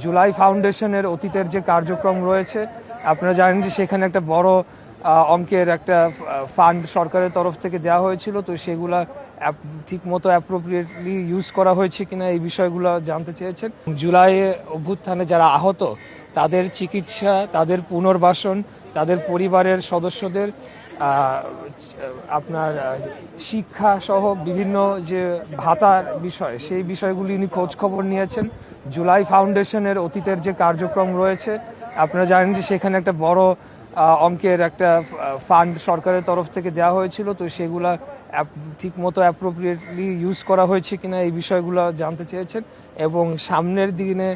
জুলাই ফাউন্ডেশনের অতীতের যে কার্যক্রম রয়েছে, আপনারা জানেন যে সেখানে একটা বড় অঙ্কের একটা ফান্ড সরকারের তরফ থেকে দেওয়া হয়েছিল। তো সেগুলা ঠিকমতো অ্যাপ্রোপ্রিয়েটলি ইউজ করা হয়েছে কিনা এই বিষয়গুলো জানতে চেয়েছেন। জুলাই অভ্যুত্থানে যারা আহত তাদের চিকিৎসা, তাদের পুনর্বাসন, তাদের পরিবারের সদস্যদের আপনার শিক্ষা সহ বিভিন্ন যে ভাতার বিষয়, সেই বিষয়গুলি উনি খোঁজ খবর নিয়েছেন। জুলাই ফাউন্ডেশনের অতীতের যে কার্যক্রম রয়েছে, আপনারা জানেন যে সেখানে একটা বড় অঙ্কের একটা ফান্ড সরকারের তরফ থেকে দেওয়া হয়েছিল। তো সেগুলা ঠিকমতো অ্যাপ্রোপ্রিয়েটলি ইউজ করা হয়েছে কিনা এই বিষয়গুলো জানতে চেয়েছেন। এবং সামনের দিনে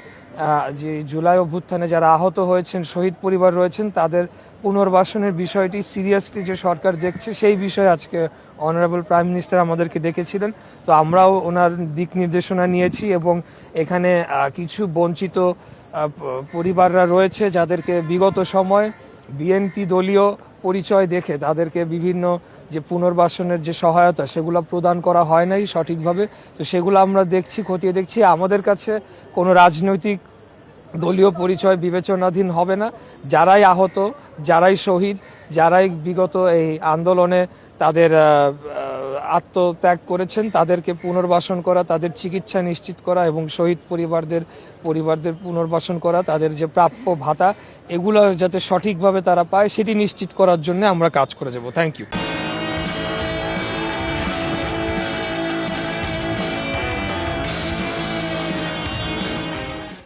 যে জুলাই অভ্যুত্থানে যারা আহত হয়েছেন, শহীদ পরিবার রয়েছেন, তাদের পুনর্বাসনের বিষয়টি সিরিয়াসলি যে সরকার দেখছে, সেই বিষয়ে আজকে অনারেবল প্রাইম মিনিস্টার আমাদেরকে ডেকেছিলেন। তো আমরাও ওনার দিক নির্দেশনা নিয়েছি এবং এখানে কিছু বঞ্চিত পরিবাররা রয়েছে যাদেরকে বিগত সময় বিএনপি দলীয় পরিচয় দেখে তাদেরকে বিভিন্ন যে পুনর্বাসনের যে সহায়তা সেগুলো প্রদান করা হয় নাই সঠিকভাবে। তো সেগুলো আমরা দেখছি, খতিয়ে দেখছি। আমাদের কাছে কোনো রাজনৈতিক দলীয় পরিচয় বিবেচনাধীন হবে না। যারাই আহত, যারাই শহীদ, যারাই বিগত এই আন্দোলনে তাদের আত্মত্যাগ করেছেন, তাদেরকে পুনর্বাসন করা, তাদের চিকিৎসা নিশ্চিত করা এবং শহীদ পরিবারদের পুনর্বাসন করা, তাদের যে প্রাপ্য ভাতা, এগুলো যাতে সঠিকভাবে তারা পায় সেটি নিশ্চিত করার জন্য আমরা কাজ করে যাব। Thank you.